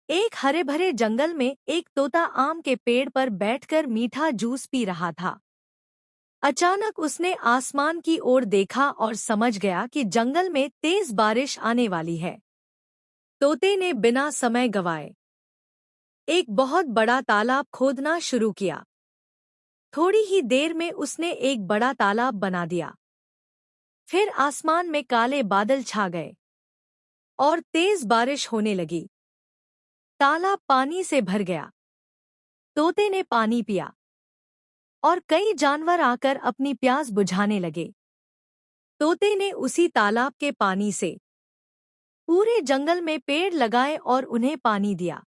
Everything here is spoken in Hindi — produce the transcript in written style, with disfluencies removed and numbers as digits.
एक हरे भरे जंगल में एक तोता आम के पेड़ पर बैठकर मीठा जूस पी रहा था। अचानक उसने आसमान की ओर देखा और समझ गया कि जंगल में तेज बारिश आने वाली है। तोते ने बिना समय गवाए एक बहुत बड़ा तालाब खोदना शुरू किया। थोड़ी ही देर में उसने एक बड़ा तालाब बना दिया। फिर आसमान में काले बादल छा गए और तेज बारिश होने लगी। तालाब पानी से भर गया। तोते ने पानी पिया और कई जानवर आकर अपनी प्यास बुझाने लगे। तोते ने उसी तालाब के पानी से पूरे जंगल में पेड़ लगाए और उन्हें पानी दिया।